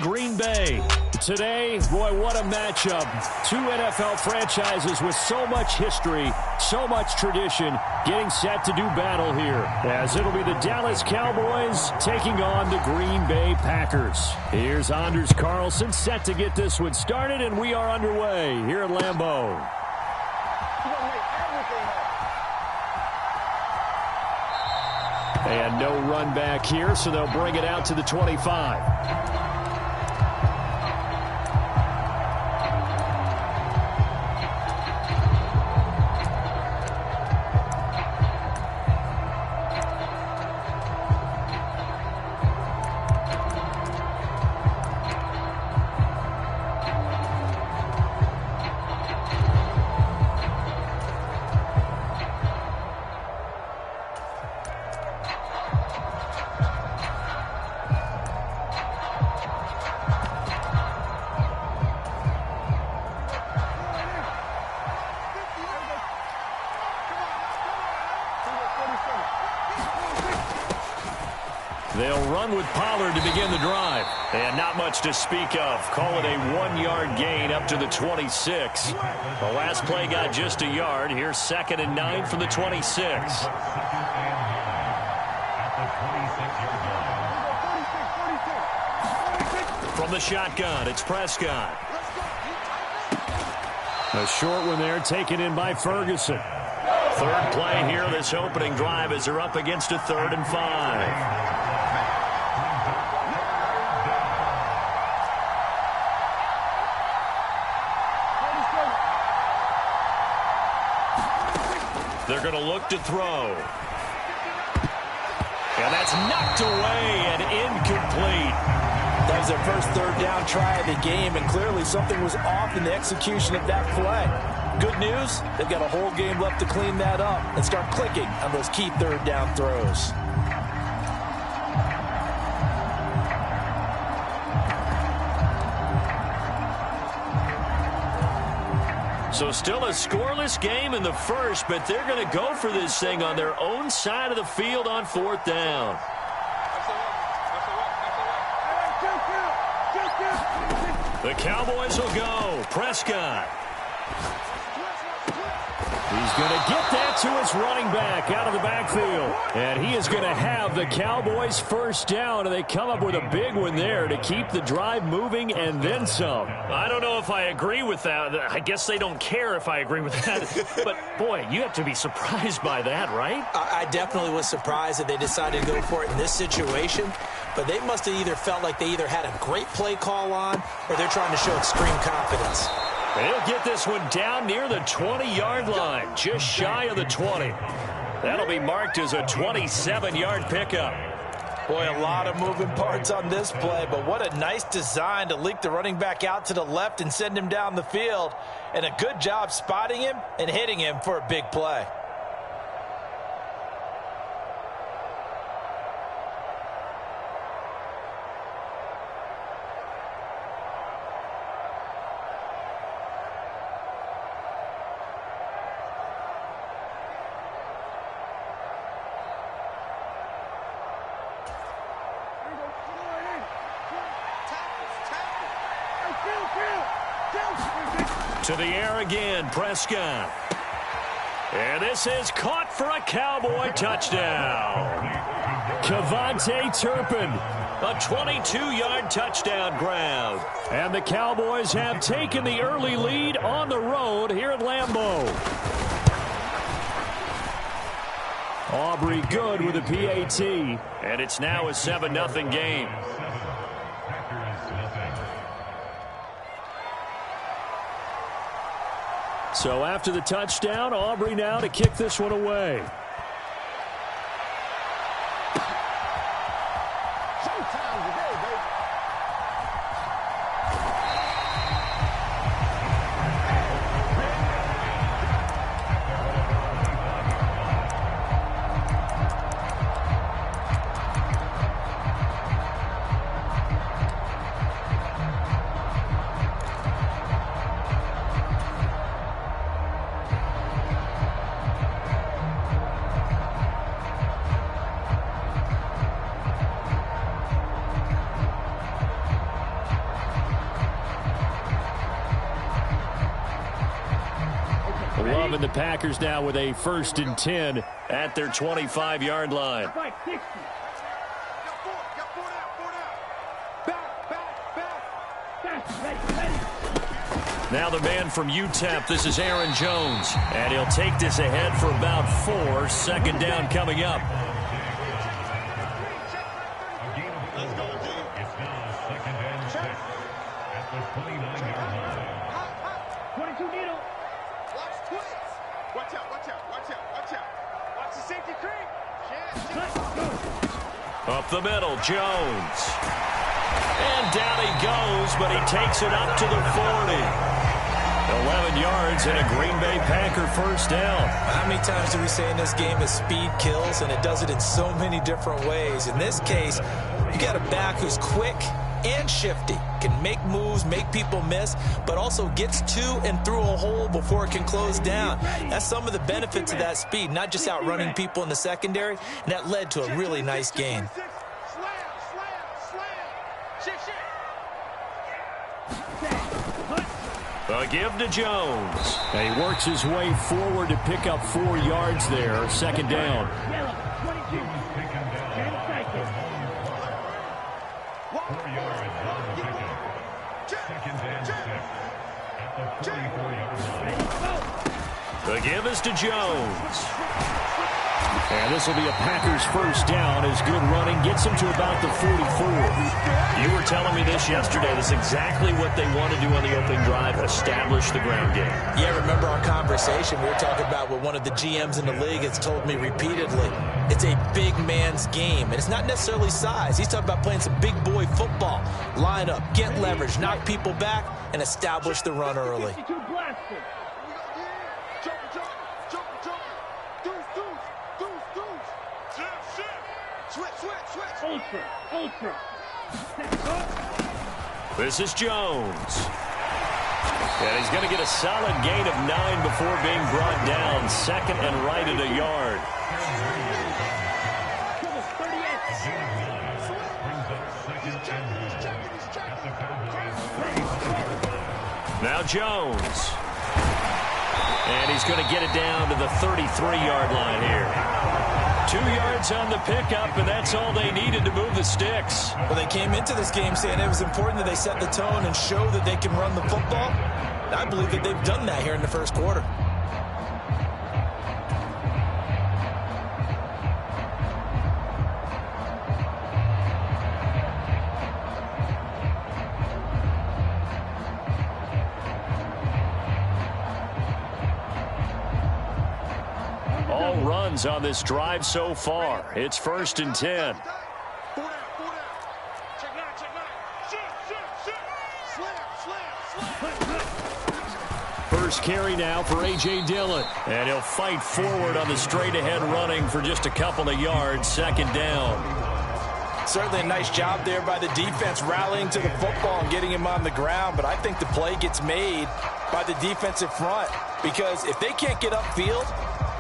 Green Bay. Today, boy, what a matchup. Two NFL franchises with so much history, so much tradition, getting set to do battle here, as it'll be the Dallas Cowboys taking on the Green Bay Packers. Here's Anders Carlson set to get this one started, and we are underway here at Lambeau. And no run back here, so they'll bring it out to the 25. They'll run with Pollard to begin the drive. And not much to speak of. Call it a 1-yard gain up to the 26. The last play got just a yard. Here's 2nd and 9 from the 26. From the shotgun, it's Prescott. A short one there taken in by Ferguson. Third play here this opening drive as they're up against a 3rd and 5. They're going to look to throw. And that's knocked away and incomplete. That was their first 3rd down try of the game, and clearly something was off in the execution of that play. Good news, they've got a whole game left to clean that up and start clicking on those key 3rd down throws. So still a scoreless game in the first, but they're going to go for this thing on their own side of the field on 4th down. The Cowboys will go. Prescott. He's going to get that to his running back out of the backfield. And he is going to have the Cowboys first down, and they come up with a big one there to keep the drive moving and then some. I don't know if I agree with that. I guess they don't care if I agree with that. But, boy, you have to be surprised by that, right? I definitely was surprised that they decided to go for it in this situation. But they must have either felt like they either had a great play call on or they're trying to show extreme confidence. They'll get this one down near the 20-yard line, just shy of the 20. That'll be marked as a 27-yard pickup. Boy, a lot of moving parts on this play, but what a nice design to leak the running back out to the left and send him down the field. And a good job spotting him and hitting him for a big play. To the air again, Prescott. And this is caught for a Cowboy touchdown. Kevontae Turpin, a 22-yard touchdown grab. And the Cowboys have taken the early lead on the road here at Lambeau. Aubrey good with a PAT. And it's now a 7-0 game. So after the touchdown, Aubrey now to kick this one away. And the Packers now with a 1st and 10 at their 25-yard line. Now the man from UTEP, this is Aaron Jones. And he'll take this ahead for about 4. 2nd down coming up. Up the middle, Jones. And down he goes, but he takes it up to the 40. 11 yards and a Green Bay Packer 1st down. How many times do we say in this game that speed kills, and it does it in so many different ways? In this case, you got a back who's quick and shifty, can make moves, make people miss, but also gets to and through a hole before it can close down. That's some of the benefits of that speed, not just outrunning people in the secondary, and that led to a really nice gain. A give to Jones. And he works his way forward to pick up 4 yards there. 2nd down. The give is to Jones. And this will be a Packers 1st down as good running gets him to about the 44. You were telling me this yesterday. That's exactly what they want to do on the opening drive, establish the ground game. Yeah, remember our conversation? We were talking about what one of the GMs in the league has told me repeatedly. It's a big man's game, and it's not necessarily size. He's talking about playing some big boy football. Line up, get leverage, knock people back, and establish the run early. This is Jones. And he's going to get a solid gain of 9 before being brought down. 2nd and right at a yard. Now Jones. And he's going to get it down to the 33-yard line here. 2 yards on the pickup, and that's all they needed to move the sticks. Well, they came into this game saying it was important that they set the tone and show that they can run the football. I believe that they've done that here in the 1st quarter. All runs on this drive so far. It's 1st and 10. First carry now for A.J. Dillon. And he'll fight forward on the straight-ahead running for just a couple of yards. 2nd down. Certainly a nice job there by the defense rallying to the football and getting him on the ground. But I think the play gets made by the defensive front, because if they can't get upfield,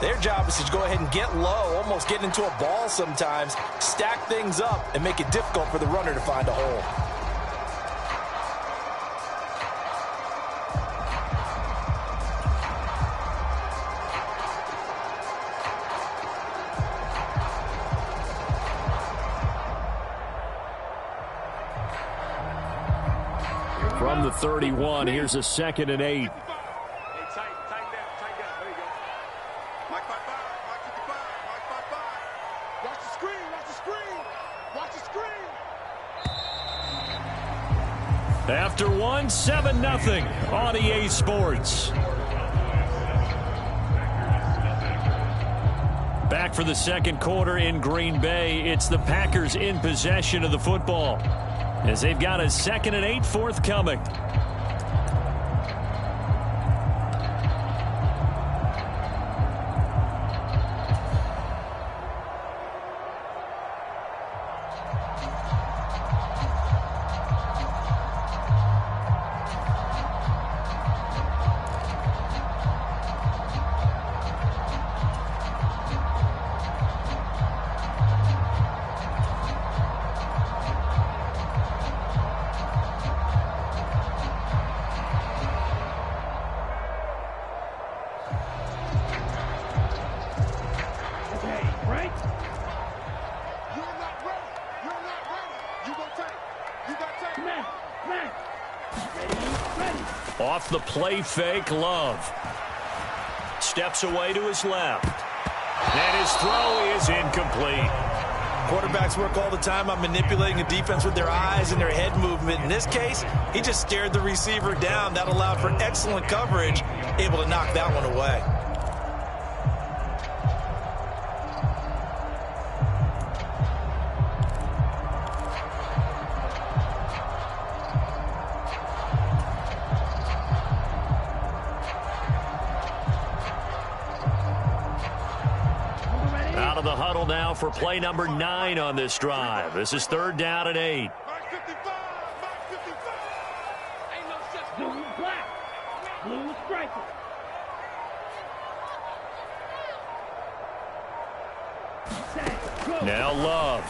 their job is to go ahead and get low, almost get into a ball sometimes, stack things up, and make it difficult for the runner to find a hole. From the 31, here's a 2nd and 8. After 1, 7-0 on EA Sports. Back for the 2nd quarter in Green Bay. It's the Packers in possession of the football, as they've got a 2nd and 8 forthcoming. Off the play fake, Love. Steps away to his left. And his throw is incomplete. Quarterbacks work all the time on manipulating a defense with their eyes and their head movement. In this case, he just stared the receiver down. That allowed for excellent coverage, able to knock that one away. Out of the huddle now for play number 9 on this drive. This is 3rd down and 8. Now Love.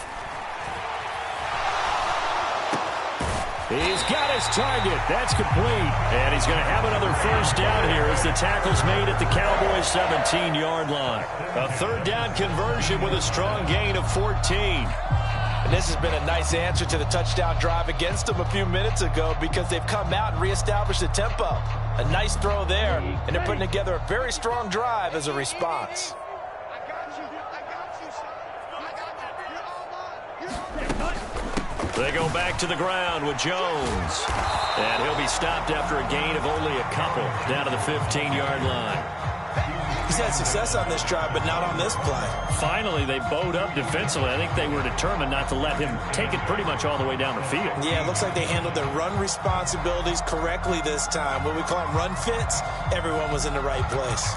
He's got his target. That's complete. And he's going to have another first down here as the tackle's made at the Cowboys' 17-yard line. A 3rd down conversion with a strong gain of 14. And this has been a nice answer to the touchdown drive against them a few minutes ago because they've come out and reestablished the tempo. A nice throw there, and they're putting together a very strong drive as a response. They go back to the ground with Jones. And he'll be stopped after a gain of only a couple down to the 15-yard line. He's had success on this drive, but not on this play. Finally, they bowed up defensively. I think they were determined not to let him take it pretty much all the way down the field. Yeah, it looks like they handled their run responsibilities correctly this time. What we call them run fits, everyone was in the right place.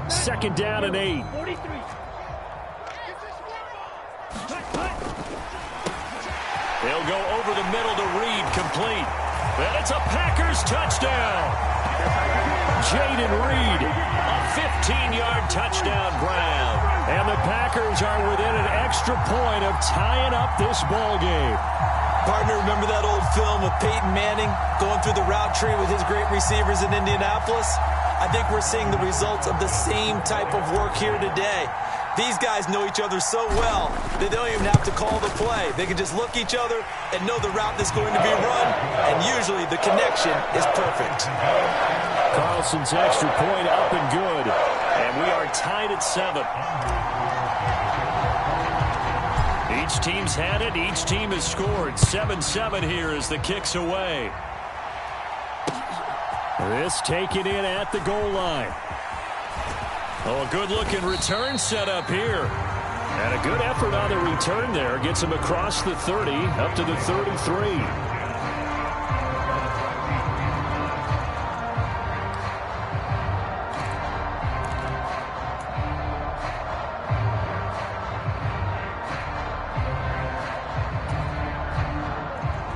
Second down and 8. They'll go over the middle to Reed, complete. And it's a Packers touchdown. Jaden Reed. A 15-yard touchdown grab. And the Packers are within an extra point of tying up this ball game. Partner, remember that old film with Peyton Manning going through the route tree with his great receivers in Indianapolis? I think we're seeing the results of the same type of work here today. These guys know each other so well that they don't even have to call the play. They can just look each other and know the route that's going to be run, and usually the connection is perfect. Carlson's extra point up and good. And we are tied at 7. Each team's had it. Each team has scored. 7-7 here as the kick's away. This taken in at the goal line. Oh, a good-looking return set up here. And a good effort on the return there. Gets him across the 30, up to the 33.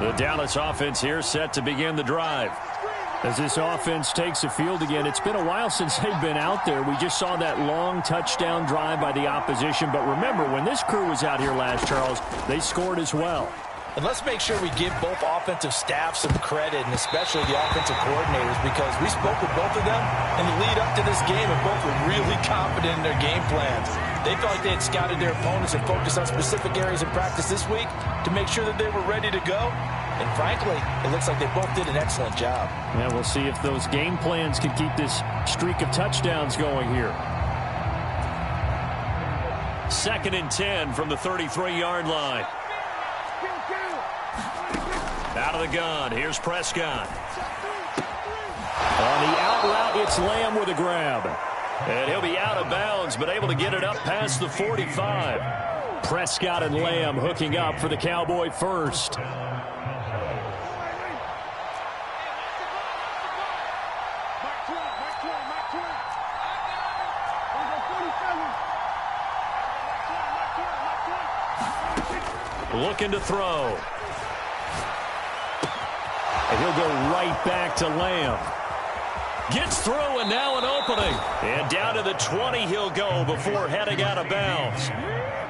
The Dallas offense here set to begin the drive. As this offense takes the field again, it's been a while since they've been out there. We just saw that long touchdown drive by the opposition. But remember, when this crew was out here last, Charles, they scored as well. And let's make sure we give both offensive staffs some credit, and especially the offensive coordinators, because we spoke with both of them in the lead up to this game, and both were really confident in their game plans. They felt like they had scouted their opponents and focused on specific areas in practice this week to make sure that they were ready to go. And frankly, it looks like they both did an excellent job. Yeah, we'll see if those game plans can keep this streak of touchdowns going here. 2nd and 10 from the 33-yard line. Out of the gun, here's Prescott. On the out route, it's Lamb with a grab. And he'll be out of bounds, but able to get it up past the 45. Prescott and Lamb hooking up for the Cowboy first. Looking to throw. And he'll go right back to Lamb. Gets through and now an opening. And down to the 20 he'll go before heading out of bounds.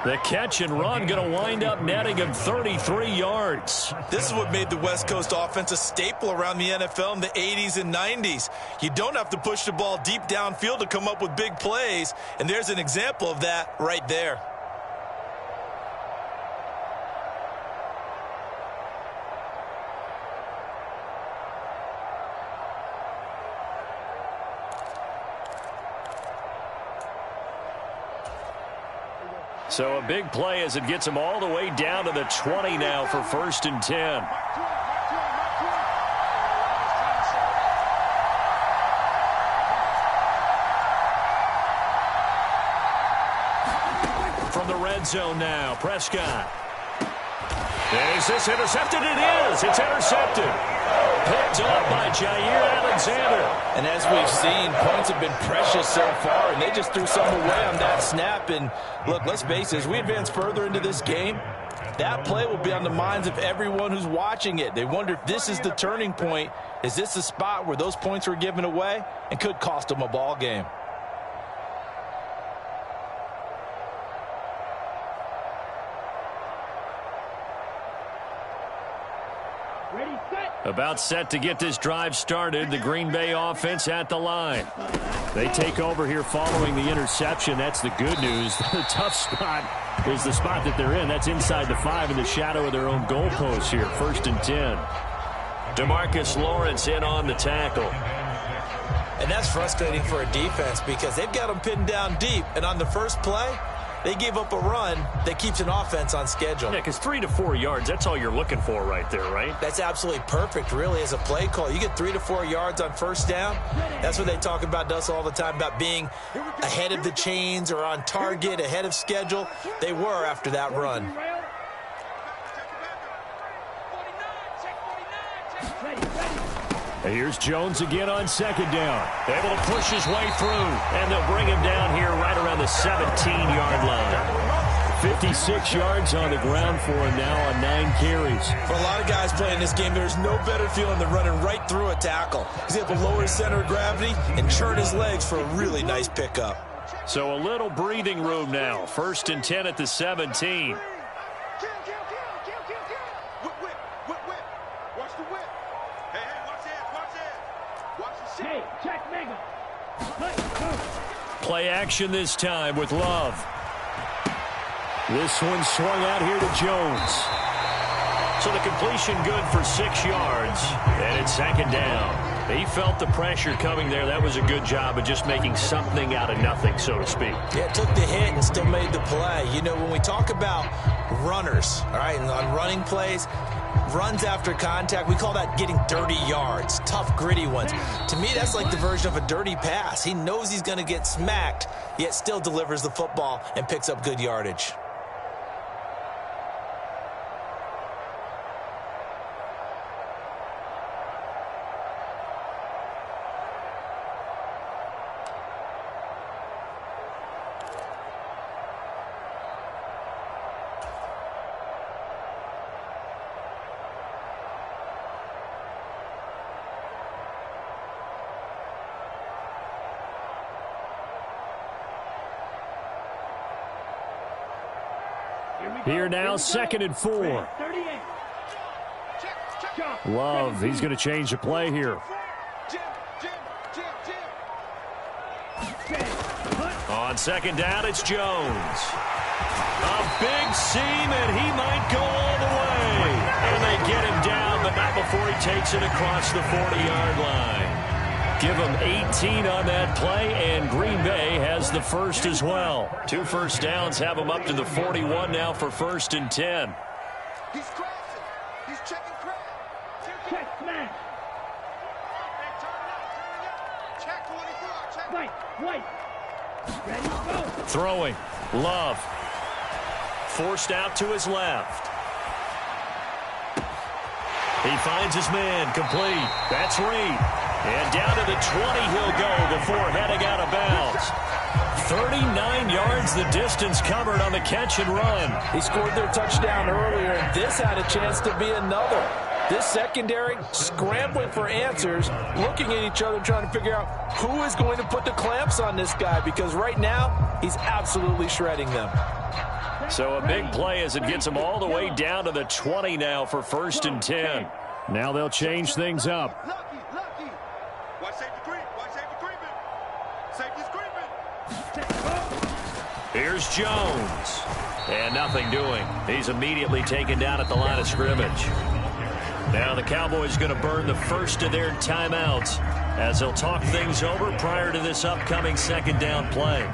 The catch and run going to wind up netting him 33 yards. This is what made the West Coast offense a staple around the NFL in the 80s and 90s. You don't have to push the ball deep downfield to come up with big plays, and there's an example of that right there. So a big play as it gets him all the way down to the 20 now for 1st and 10. From the red zone now, Prescott. Is this intercepted? It is. It's intercepted. Picked up by Jair Alexander. And as we've seen, points have been precious so far, and they just threw some away on that snap. And look, let's face it, as we advance further into this game, that play will be on the minds of everyone who's watching it. They wonder if this is the turning point. Is this the spot where those points were given away and could cost them a ball game? About set to get this drive started. The Green Bay offense at the line. They take over here following the interception. That's the good news. The tough spot is the spot that they're in. That's inside the 5 in the shadow of their own goalpost here. 1st and 10. DeMarcus Lawrence in on the tackle. And that's frustrating for a defense because they've got them pinned down deep. And on the first play, they gave up a run that keeps an offense on schedule. Yeah, because 3 to 4 yards, that's all you're looking for right there, right? That's absolutely perfect, really, as a play call. You get 3 to 4 yards on first down. That's what they talk about us all the time, about being ahead of the chains or on target, ahead of schedule. They were after that run. And here's Jones again on 2nd down. Able to push his way through, and they'll bring him down here right around the 17-yard line. 56 yards on the ground for him now on 9 carries. For a lot of guys playing this game, there's no better feeling than running right through a tackle. He's able to lower his center of gravity and churn his legs for a really nice pickup. So a little breathing room now. 1st and 10 at the 17. Play action this time with Love. This one swung out here to Jones. So the completion good for 6 yards, and it's 2nd down. He felt the pressure coming there. That was a good job of just making something out of nothing, so to speak. Yeah, it took the hit and still made the play. You know, when we talk about runners, all right, and on running plays, runs after contact, we call that getting dirty yards, tough, gritty ones. To me, that's like the version of a dirty pass. He knows he's going to get smacked, yet still delivers the football and picks up good yardage. Here now, 2nd and 4. Love, he's going to change the play here. On 2nd down, it's Jones. A big seam, and he might go all the way. And they get him down, but not before he takes it across the 40-yard line. Give him 18 on that play, and Green Bay has the first as well. 2 first downs have him up to the 41 now for 1st and 10. He's crossing. He's checking crack. Check smash. Check 24. Check. Wait. Ready, go. Throwing. Love. Forced out to his left. He finds his man complete. That's Reed. And down to the 20 he'll go before heading out of bounds. 39 yards the distance covered on the catch and run. He scored their touchdown earlier, and this had a chance to be another. This secondary scrambling for answers, looking at each other, trying to figure out who is going to put the clamps on this guy, because right now he's absolutely shredding them. So a big play as it gets them all the way down to the 20 now for 1st and 10. Now they'll change things up. Lucky. Watch safety creep. Watch safety creeping. Safety's creeping. Here's Jones. And nothing doing. He's immediately taken down at the line of scrimmage. Now the Cowboys going to burn the first of their timeouts as they'll talk things over prior to this upcoming 2nd down play.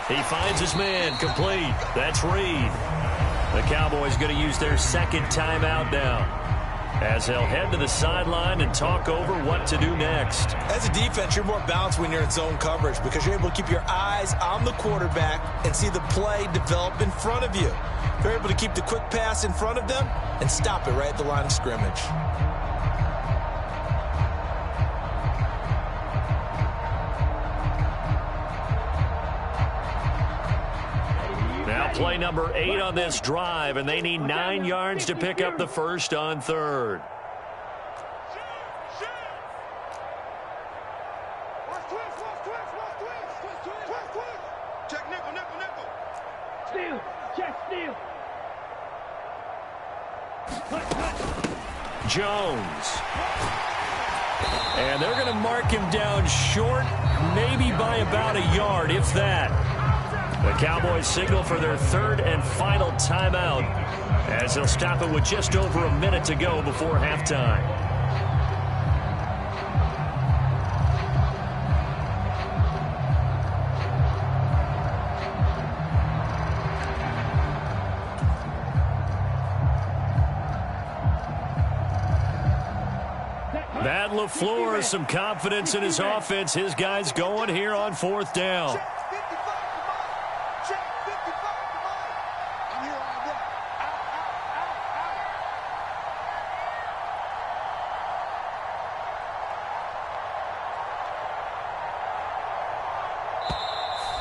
He finds his man complete. That's Reed. The Cowboys going to use their 2nd timeout now as they'll head to the sideline and talk over what to do next. As a defense, you're more balanced when you're in zone coverage because you're able to keep your eyes on the quarterback and see the play develop in front of you. You're able to keep the quick pass in front of them and stop it right at the line of scrimmage. Play number 8 on this drive, and they need 9 yards to pick up the first on 3rd. Check nickel. Steal. Check steal. Jones. And they're going to mark him down short, maybe by about a yard, if that. The Cowboys signal for their 3rd and final timeout as they'll stop it with just over a minute to go before halftime. Matt LaFleur has some confidence in his offense. His guys going here on 4th down.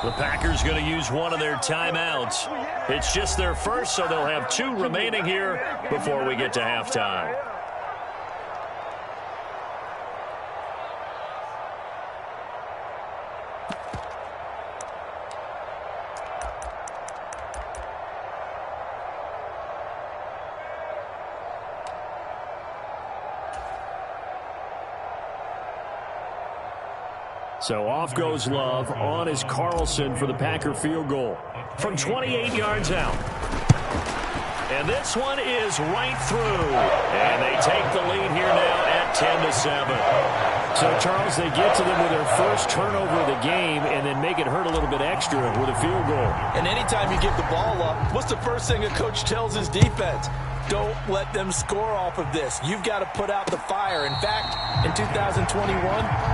The Packers going to use one of their timeouts. It's just their first, so they'll have 2 remaining here before we get to halftime. So off goes Love. On is Carlson for the Packer field goal from 28 yards out. And this one is right through. And they take the lead here now at 10-7. So, Charles, they get to them with their first turnover of the game and then make it hurt a little bit extra with a field goal. And anytime you give the ball up, what's the first thing a coach tells his defense? Don't let them score off of this. You've got to put out the fire. In fact, in 2021,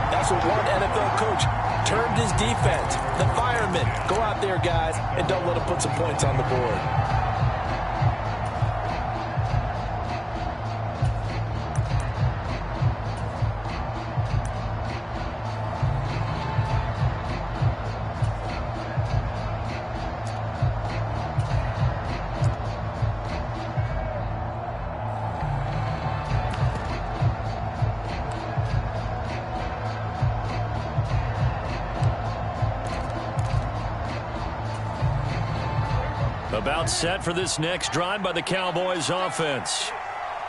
that's what one NFL coach termed his defense. The firemen. Go out there, guys, and don't let them put some points on the board. About set for this next drive by the Cowboys offense.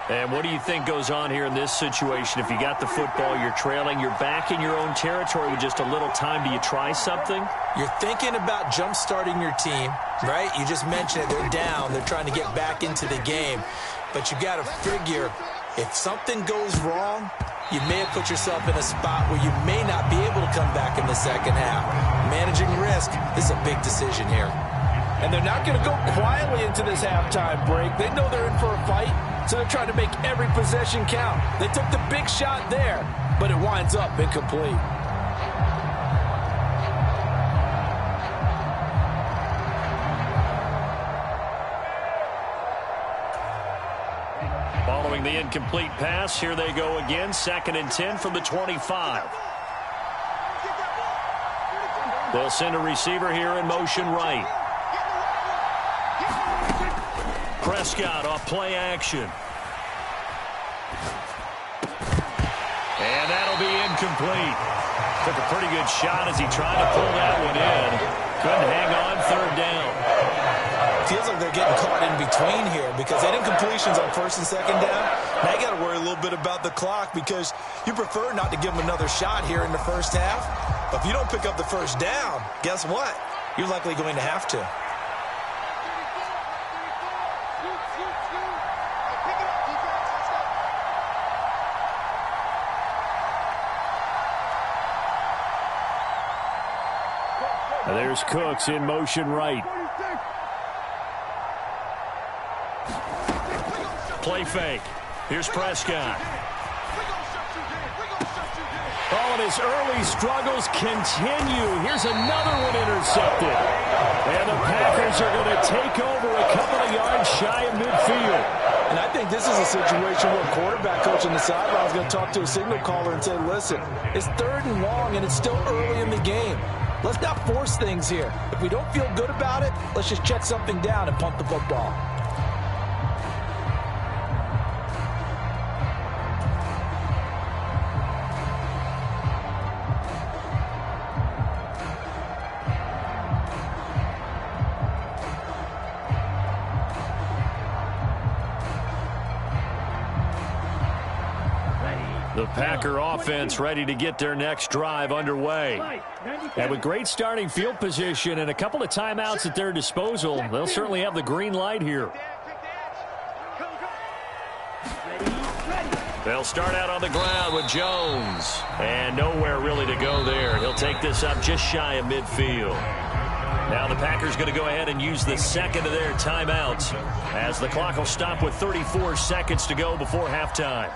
And what do you think goes on here in this situation? If you got the football, you're trailing, you're back in your own territory with just a little time. Do you try something? You're thinking about jump-starting your team, right? You just mentioned it. They're down. They're trying to get back into the game. But you got to figure if something goes wrong, you may have put yourself in a spot where you may not be able to come back in the second half. Managing risk is a big decision here. And they're not going to go quietly into this halftime break. They know they're in for a fight, so they're trying to make every possession count. They took the big shot there, but it winds up incomplete. Following the incomplete pass, here they go again. 2nd and 10 from the 25. They'll send a receiver here in motion right. Prescott off play action. And that'll be incomplete. Took a pretty good shot as he tried to pull that one in. Couldn't hang on, 3rd down. Feels like they're getting caught in between here because they had incompletions on 1st and 2nd down. Now you got to worry a little bit about the clock because you prefer not to give them another shot here in the first half. But if you don't pick up the 1st down, guess what? You're likely going to have to. And there's Cooks in motion right. Play fake. Here's Prescott. Oh, and his early struggles continue. Here's another one intercepted. And the Packers are going to take over a couple of yards shy of midfield. And I think this is a situation where a quarterback coach on the sideline is going to talk to a signal caller and say, listen, it's 3rd and long and it's still early in the game. Let's not force things here. If we don't feel good about it, let's just check something down and punt the football. The Packer offense ready to get their next drive underway. And with great starting field position and a couple of timeouts at their disposal, they'll certainly have the green light here. They'll start out on the ground with Jones. And nowhere really to go there. He'll take this up just shy of midfield. Now the Packers going to go ahead and use the 2nd of their timeouts as the clock will stop with 34 seconds to go before halftime.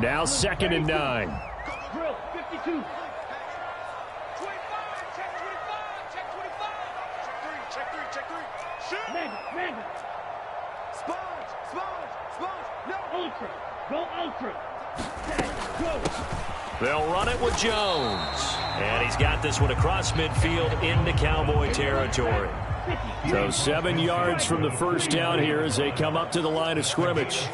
Now 2nd and 9. Drill, 52. 25, check 25, check 25. Check 3. Shoot. Manda. Sponge. No. Ultra. Go ultra. Go. They'll run it with Jones. And he's got this one across midfield into Cowboy territory. So 7 yards from the 1st down here as they come up to the line of scrimmage.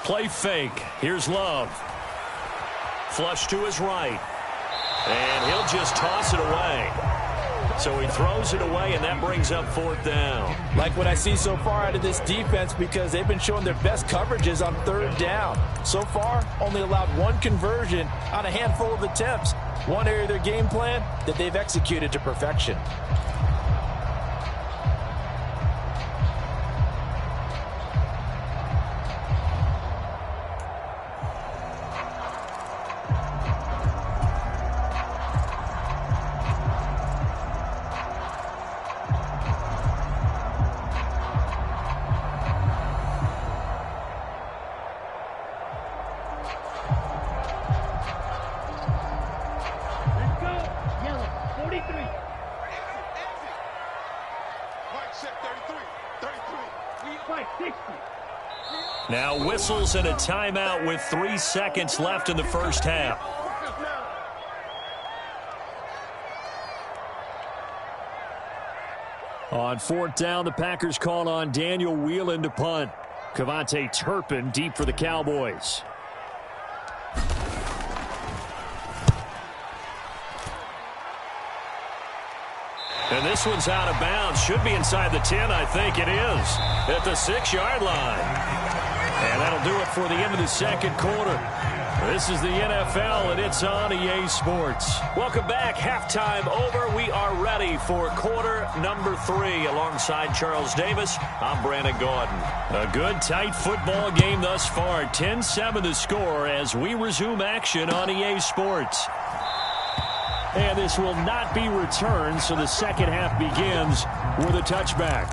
Play fake. Here's Love. Flush to his right. And he'll just toss it away. So he throws it away, and that brings up 4th down. Like what I see so far out of this defense because they've been showing their best coverages on 3rd down. So far, only allowed 1 conversion on a handful of attempts. One area of their game plan that they've executed to perfection. Now whistles and a timeout with 3 seconds left in the 1st half. On 4th down, the Packers call on Daniel Whelan to punt. Kevontae Turpin deep for the Cowboys. And this one's out of bounds. Should be inside the 10, I think it is. At the 6-yard line. And that'll do it for the end of the second quarter. This is the NFL, and it's on EA Sports. Welcome back. Halftime over. We are ready for quarter number 3. Alongside Charles Davis, I'm Brandon Gordon. A good, tight football game thus far. 10-7 the score as we resume action on EA Sports. And this will not be returned, so the second half begins with a touchback.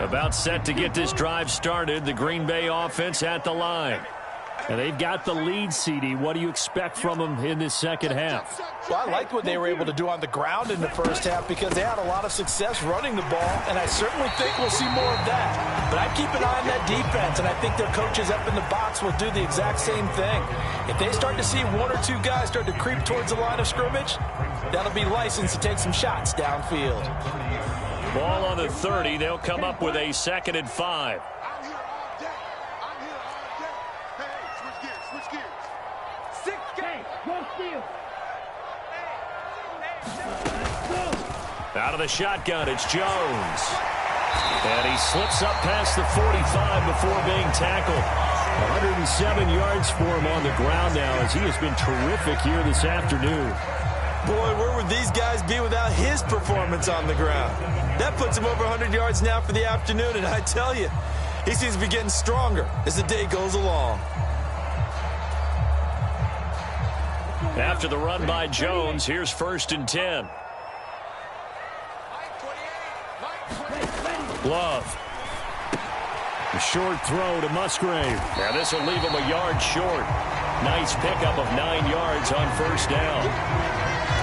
About set to get this drive started. The Green Bay offense at the line. And they've got the lead, CD. What do you expect from them in this second half? Well, I liked what they were able to do on the ground in the first half because they had a lot of success running the ball, and I certainly think we'll see more of that. But I keep an eye on that defense, and I think their coaches up in the box will do the exact same thing. If they start to see one or two guys start to creep towards the line of scrimmage, that'll be licensed to take some shots downfield. Ball on the 30. They'll come up with a 2nd and 5. I'm here all day. I'm here all day. Hey, switch gears. 6 games. Go steal. Out of the shotgun, it's Jones. And he slips up past the 45 before being tackled. 107 yards for him on the ground now as he has been terrific here this afternoon. Boy, where would these guys be without his performance on the ground? That puts him over 100 yards now for the afternoon, and I tell you, he seems to be getting stronger as the day goes along. After the run by Jones, here's 1st and 10. Love. A short throw to Musgrave. Now this will leave him a yard short. Nice pickup of 9 yards on 1st down.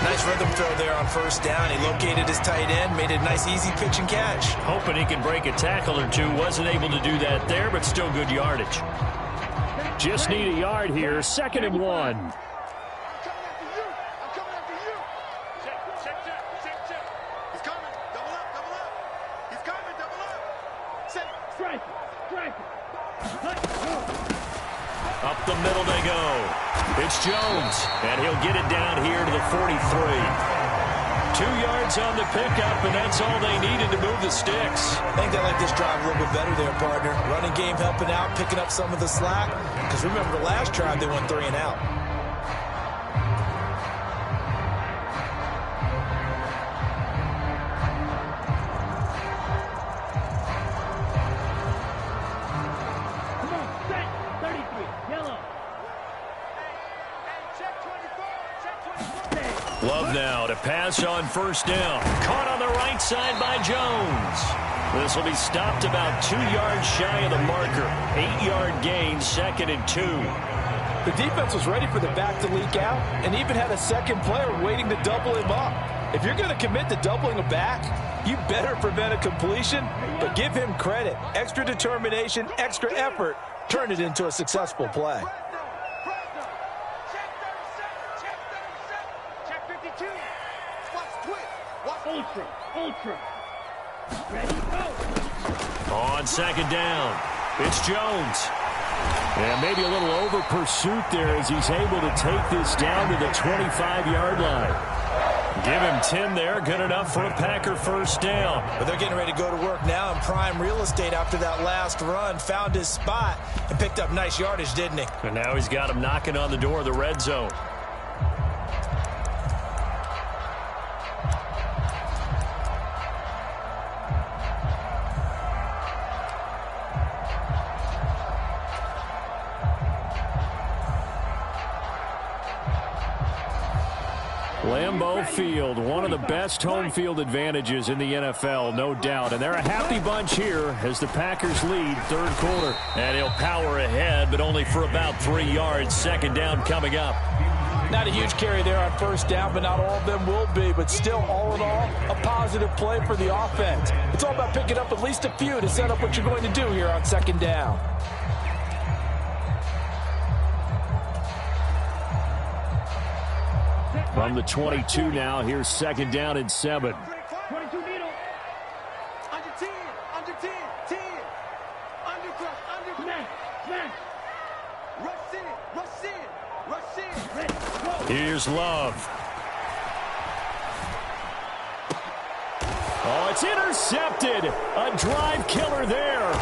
Nice rhythm throw there on 1st down. He located his tight end, made a nice easy pitch and catch. Hoping he can break a tackle or two. Wasn't able to do that there, but still good yardage. Just need a yard here. 2nd and 1. Up the middle they go. It's Jones, and he'll get it down here to the 43. 2 yards on the pickup, and that's all they needed to move the sticks. I think they like this drive a little bit better there, partner. Running game helping out, picking up some of the slack. Because remember, the last drive they went 3 and out. Love now to pass on 1st down. Caught on the right side by Jones. This will be stopped about 2 yards shy of the marker. 8-yard gain, 2nd and 2. The defense was ready for the back to leak out and even had a second player waiting to double him up. If you're going to commit to doubling a back, you better prevent a completion, but give him credit. Extra determination, extra effort, turn it into a successful play. Ultra. Ready, go. On 2nd down, it's Jones. And maybe a little over pursuit there as he's able to take this down to the 25-yard line. Give him 10 there, good enough for a Packer 1st down. But they're getting ready to go to work now in prime real estate after that last run. Found his spot and picked up nice yardage, didn't he? And now he's got him knocking on the door of the red zone. Lambeau Field, one of the best home field advantages in the NFL, no doubt. And they're a happy bunch here as the Packers lead 3rd quarter. And he'll power ahead, but only for about 3 yards. 2nd down coming up. Not a huge carry there on 1st down, but not all of them will be. But still, all in all, a positive play for the offense. It's all about picking up at least a few to set up what you're going to do here on 2nd down. From the 22 now, here's 2nd down and 7. 22 needle. Under 10. 10. Under Here's Love. Oh, it's intercepted. A drive killer there.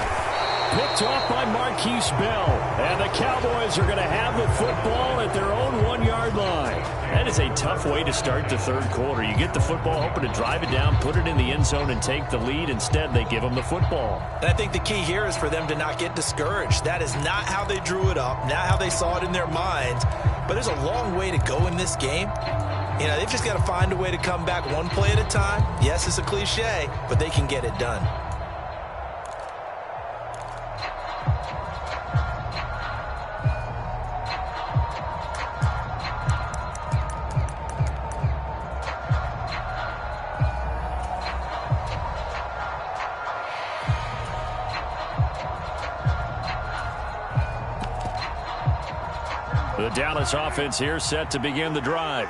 Picked off by Marquise Bell. And the Cowboys are going to have the football at their own 1-yard line. That is a tough way to start the third quarter. You get the football, hoping to drive it down, put it in the end zone, and take the lead. Instead, they give them the football. And I think the key here is for them to not get discouraged. That is not how they drew it up, not how they saw it in their minds. But there's a long way to go in this game. You know, they've just got to find a way to come back one play at a time. Yes, it's a cliche, but they can get it done. The Dallas offense here set to begin the drive.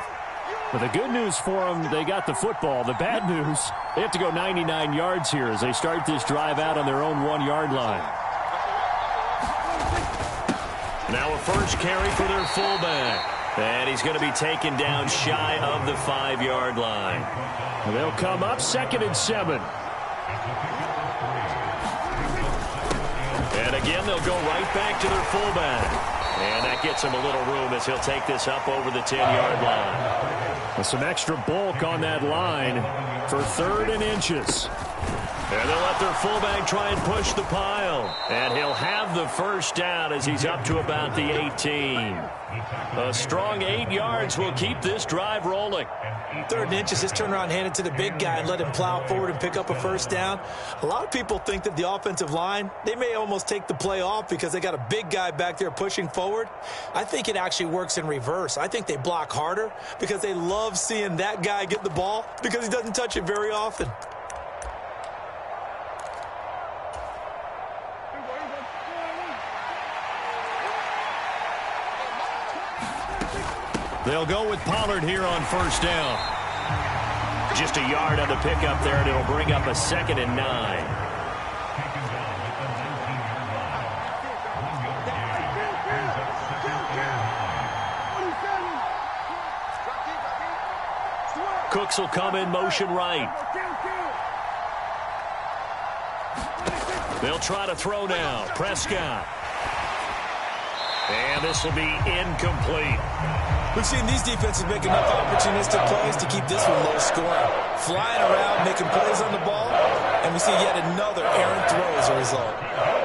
But the good news for them, they got the football. The bad news, they have to go 99 yards here as they start this drive out on their own 1-yard line. Now a first carry for their fullback. And he's going to be taken down shy of the 5-yard line. And they'll come up 2nd and 7. And again, they'll go right back to their fullback. And that gets him a little room as he'll take this up over the 10-yard line. With some extra bulk on that line for 3rd and inches. And they'll let their fullback try and push the pile. And he'll have the first down as he's up to about the 18. A strong 8 yards will keep this drive rolling. 3rd and inches, just turn around, hand it to the big guy, and let him plow forward and pick up a first down. A lot of people think that the offensive line, they may almost take the play off because they got a big guy back there pushing forward. I think it actually works in reverse. I think they block harder because they love seeing that guy get the ball because he doesn't touch it very often. They'll go with Pollard here on first down. Just a yard on the pickup there, and it'll bring up a 2nd and 9. Cooks will come in motion right. They'll try to throw now. Prescott. And this will be incomplete. We've seen these defenses make enough opportunistic plays to keep this one low scoring. Flying around, making plays on the ball, and we see yet another errant throw as a result.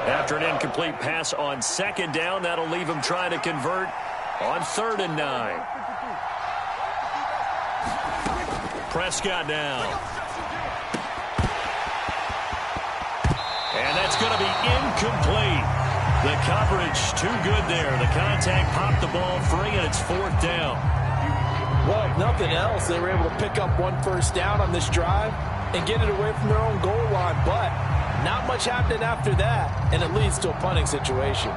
After an incomplete pass on 2nd down, that'll leave him trying to convert on 3rd and 9. Prescott now. And that's going to be incomplete. The coverage too good there. The contact popped the ball free, and it's 4th down. Well, if nothing else, they were able to pick up one first down on this drive and get it away from their own goal line. But not much happening after that, and it leads to a punting situation.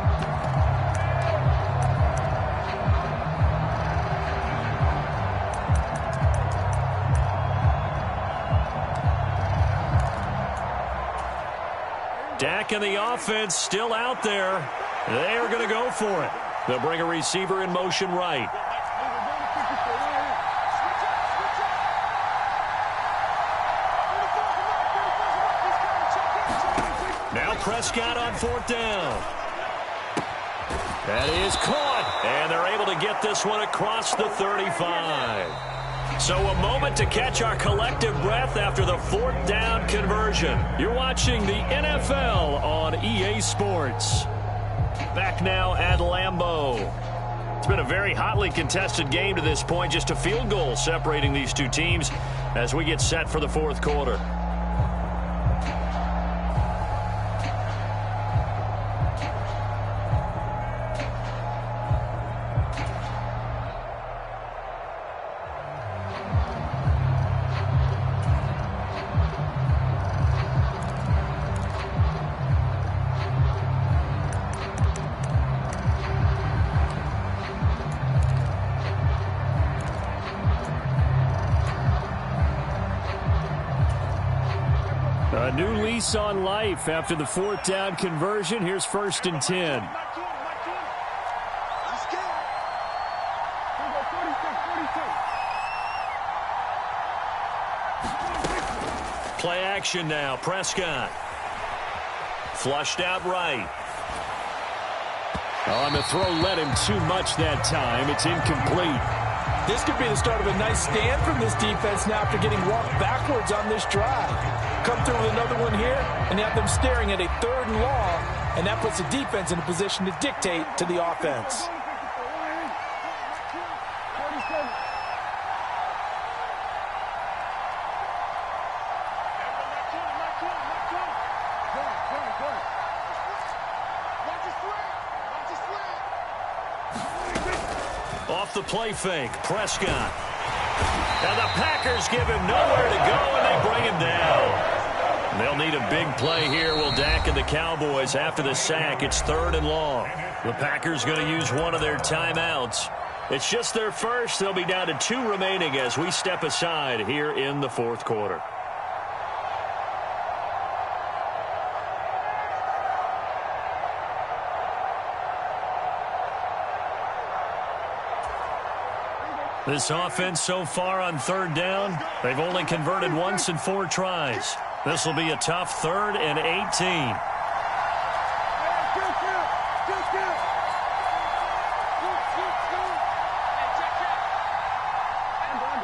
Dak and the offense still out there. They are going to go for it. They'll bring a receiver in motion right. Now Prescott on 4th down. That is caught. And they're able to get this one across the 35. So a moment to catch our collective breath after the 4th down conversion. You're watching the NFL on EA Sports. Back now at Lambeau. It's been a very hotly contested game to this point. Just a field goal separating these two teams as we get set for the 4th quarter. A new lease on life after the 4th down conversion. Here's 1st and 10. Play action now. Prescott. Flushed out right. On the throw, led him too much that time. It's incomplete. This could be the start of a nice stand from this defense now after getting walked backwards on this drive. Come through with another one here, and you have them staring at a 3rd and long, and that puts the defense in a position to dictate to the offense. Off the play fake, Prescott. And the Packers give him nowhere to go, and they bring him down. They'll need a big play here, will Dak and the Cowboys. After the sack, it's 3rd and long. The Packers going to use one of their timeouts. It's just their first. They'll be down to 2 remaining as we step aside here in the 4th quarter. This offense so far on 3rd down, they've only converted once in 4 tries. This will be a tough 3rd and 18.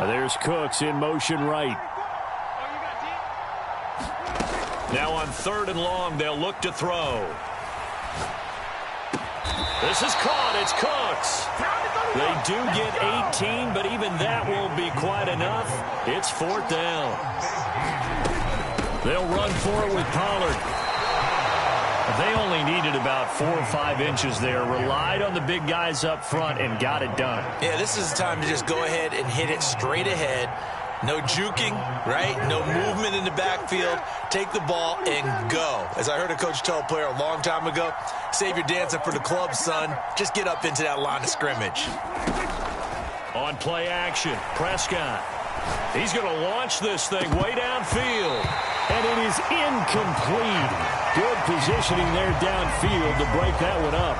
There's Cooks in motion right. Now on 3rd and long, they'll look to throw. This is caught. It's Cooks. They do get 18, but even that won't be quite enough. It's 4th down. They'll run for it with Pollard. They only needed about 4 or 5 inches there. Relied on the big guys up front and got it done. Yeah, this is the time to just go ahead and hit it straight ahead. No juking, right? No movement in the backfield. Take the ball and go. As I heard a coach tell a player a long time ago, save your dancing for the club, son. Just get up into that line of scrimmage. On play action, Prescott. He's going to launch this thing way downfield. And it is incomplete. Good positioning there downfield to break that one up.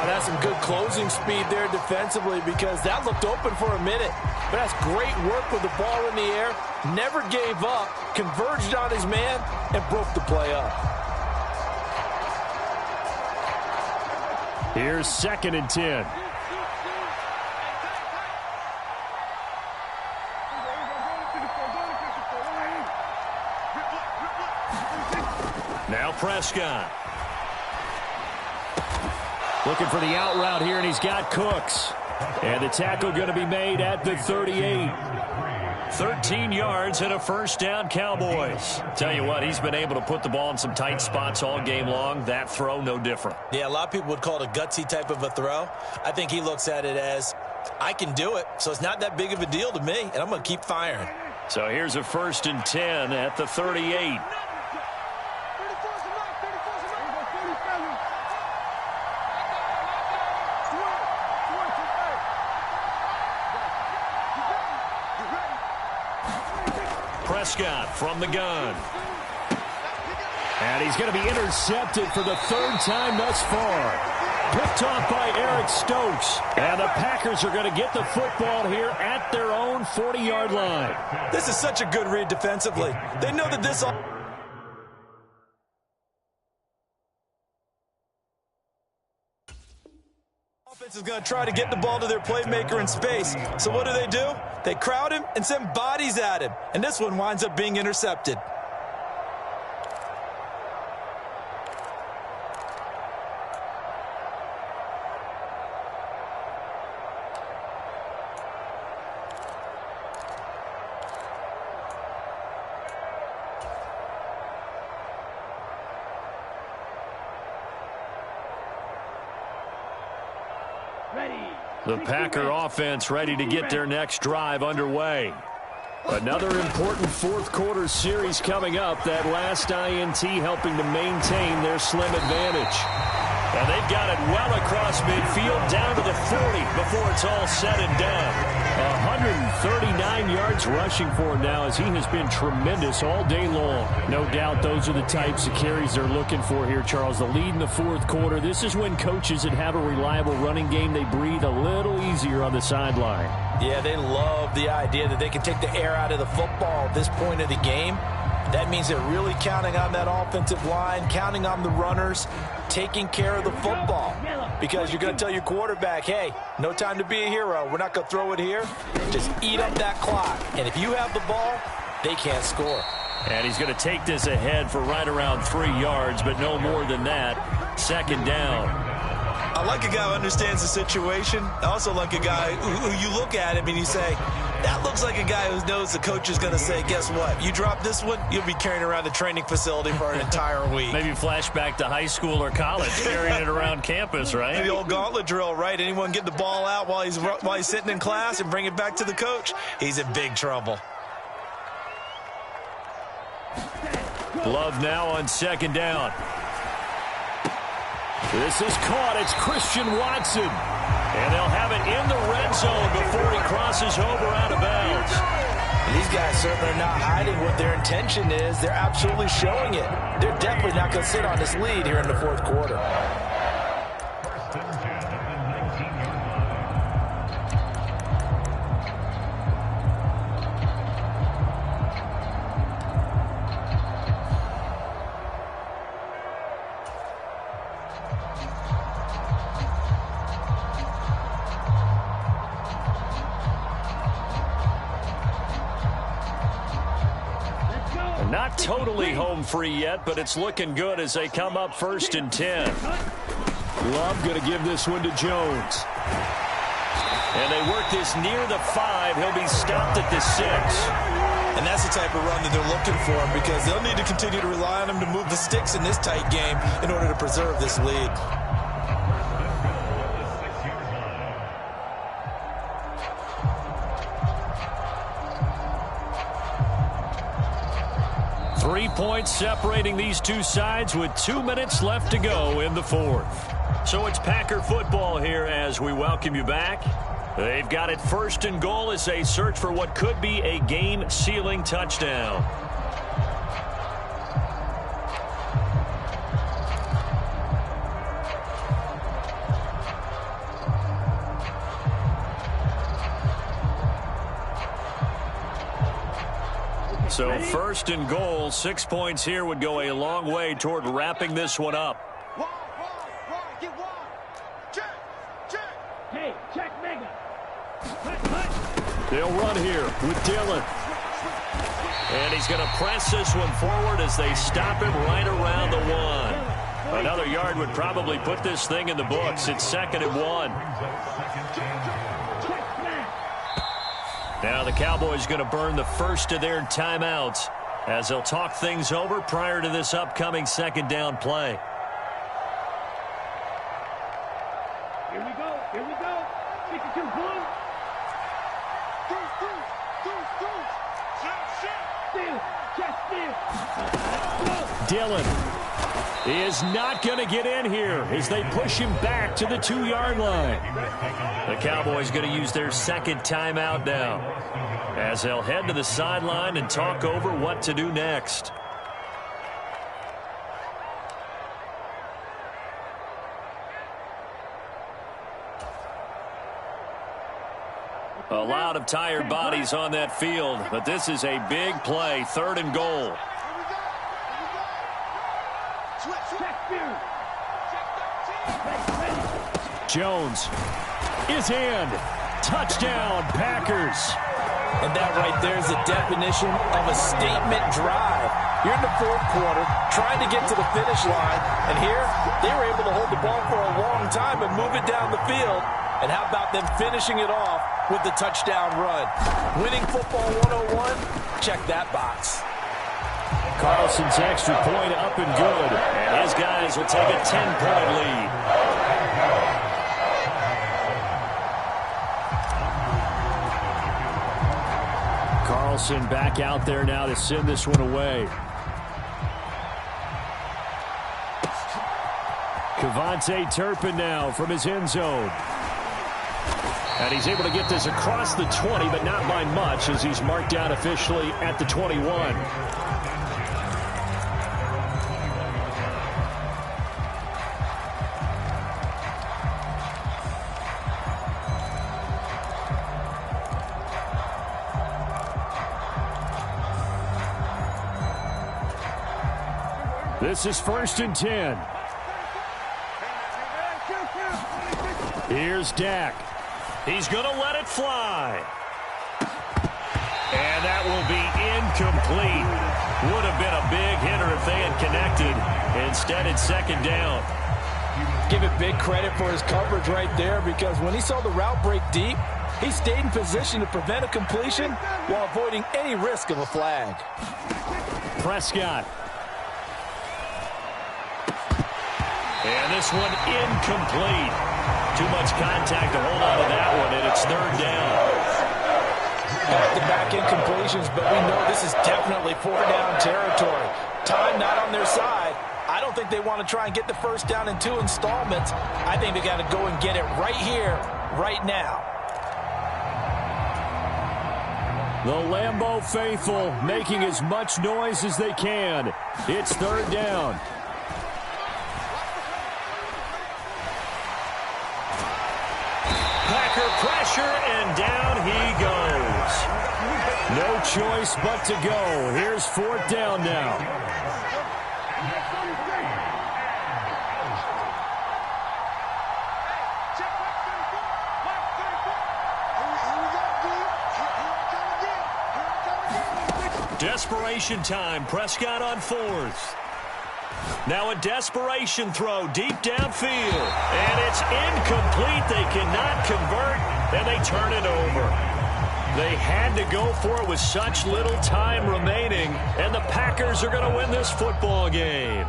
That's some good closing speed there defensively because that looked open for a minute. But that's great work with the ball in the air. Never gave up, converged on his man, and broke the play up. Here's 2nd and 10. Now Prescott. Looking for the out route here, and he's got Cooks. And the tackle going to be made at the 38. 13 yards and a 1st down, Cowboys. Tell you what, he's been able to put the ball in some tight spots all game long. That throw, no different. Yeah, a lot of people would call it a gutsy type of a throw. I think he looks at it as, I can do it, so it's not that big of a deal to me, and I'm going to keep firing. So here's a 1st and 10 at the 38. Prescott from the gun. And he's going to be intercepted for the 3rd time thus far. Picked off by Eric Stokes. And the Packers are going to get the football here at their own 40-yard line. This is such a good read defensively. They know that this offense is going to try to get the ball to their playmaker in space. So what do? They crowd him and send bodies at him. And this one winds up being intercepted. The Packer offense ready to get their next drive underway. Another important 4th quarter series coming up. That last INT helping to maintain their slim advantage. And they've got it well across midfield, down to the 40 before it's all said and done. 139 yards rushing for him now, as he has been tremendous all day long. No doubt those are the types of carries they're looking for here, Charles. The lead in the fourth quarter. This is when coaches that have a reliable running game, they breathe a little easier on the sideline. Yeah, they love the idea that they can take the air out of the football at this point of the game. That means they're really counting on that offensive line, counting on the runners, taking care of the football. Because you're going to tell your quarterback, hey, no time to be a hero. We're not going to throw it here. Just eat up that clock. And if you have the ball, they can't score. And he's going to take this ahead for right around 3 yards, but no more than that. Second down. I like a guy who understands the situation. I also like a guy who you look at him and you say, that looks like a guy who knows the coach is going to say, guess what? You drop this one, you'll be carrying around the training facility for an entire week. Maybe flashback to high school or college, carrying it around campus, right? The old gauntlet drill, right? Anyone get the ball out while he's sitting in class and bring it back to the coach? He's in big trouble. Love now on second down. This is caught. It's Christian Watson. And they'll have it in the red zone before he crosses over out of bounds. These guys certainly are not hiding what their intention is. They're absolutely showing it. They're definitely not going to sit on this lead here in the fourth quarter. Not totally home free yet, but it's looking good as they come up 1st and 10. Love going to give this one to Jones. And they work this near the 5. He'll be stopped at the 6. And that's the type of run that they're looking for him, because they'll need to continue to rely on him to move the sticks in this tight game in order to preserve this lead. Three points separating these two sides with 2 minutes left to go in the fourth. So it's Packer football here as we welcome you back. They've got it 1st and goal as they search for what could be a game-sealing touchdown. So 1st and goal, 6 points here would go a long way toward wrapping this one up. Get wide. Check. Hey, check mega. They'll run here with Dillon. And he's going to press this one forward as they stop him right around the 1. Another yard would probably put this thing in the books. It's 2nd and 1. Now the Cowboys going to burn the first of their timeouts as they'll talk things over prior to this upcoming second down play. Here we go. 52 blue. Steal. Dillon is not going to get in here as they push him back to the 2-yard line. The Cowboys going to use their second timeout now as they'll head to the sideline and talk over what to do next. A lot of tired bodies on that field, but this is a big play, 3rd and goal. Jones is in. Touchdown, Packers. And that right there is the definition of a statement drive. You're in the fourth quarter, trying to get to the finish line, and here they were able to hold the ball for a long time and move it down the field. And how about them finishing it off with the touchdown run? Winning football 101, check that box. Carlson's extra point up and good. And his guys will take a 10-point lead. Carlson back out there now to send this one away. Devontae Turpin now from his end zone. And he's able to get this across the 20, but not by much, as he's marked down officially at the 21. This is 1st and 10. Here's Dak. He's going to let it fly. And that will be incomplete. Would have been a big hitter if they had connected. Instead, it's 2nd down. Give it big credit for his coverage right there, because when he saw the route break deep, he stayed in position to prevent a completion while avoiding any risk of a flag. Prescott. And this one incomplete. Too much contact to hold on to that one, and it's 3rd down. Back-to-back incompletions, but we know this is definitely 4th-down territory. Time not on their side. I don't think they want to try and get the 1st down in 2 installments. I think they got to go and get it right here, right now. The Lambeau faithful making as much noise as they can. It's 3rd down. Packer pressure, and down he goes. No choice but to go. Here's 4th down now. Desperation time. Prescott on 4th. Now a desperation throw deep downfield. And it's incomplete. They cannot convert, and they turn it over. They had to go for it with such little time remaining, and the Packers are going to win this football game.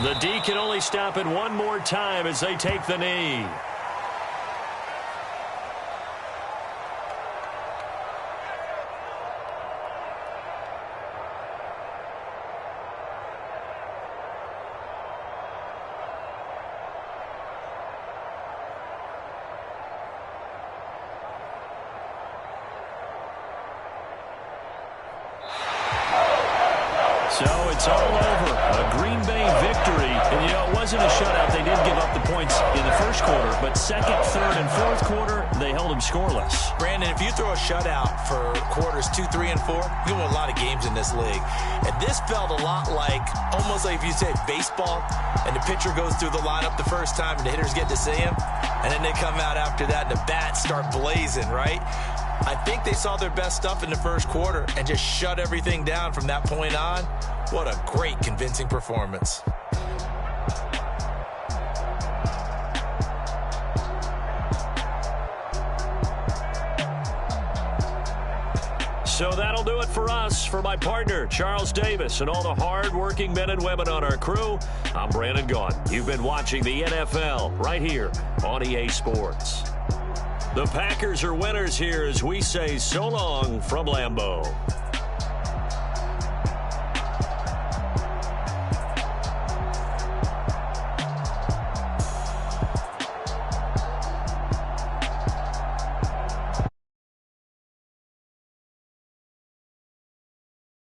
The D can only stop it one more time as they take the knee. So it's all over. A Green Bay victory. And, you know, it wasn't a shutout. They did give up the points in the first quarter, but 2nd, 3rd, and 4th quarter, they held them scoreless. Brandon, if you throw a shutout for quarters 2, 3, and 4, you win a lot of games in this league. And this felt a lot like, almost like if you say baseball, and the pitcher goes through the lineup the first time, and the hitters get to see him, and then they come out after that, and the bats start blazing, right? I think they saw their best stuff in the first quarter and just shut everything down from that point on. What a great, convincing performance. So that'll do it for us. For my partner, Charles Davis, and all the hard-working men and women on our crew, I'm Brandon Gaughan. You've been watching the NFL right here on EA Sports. The Packers are winners here as we say so long from Lambeau.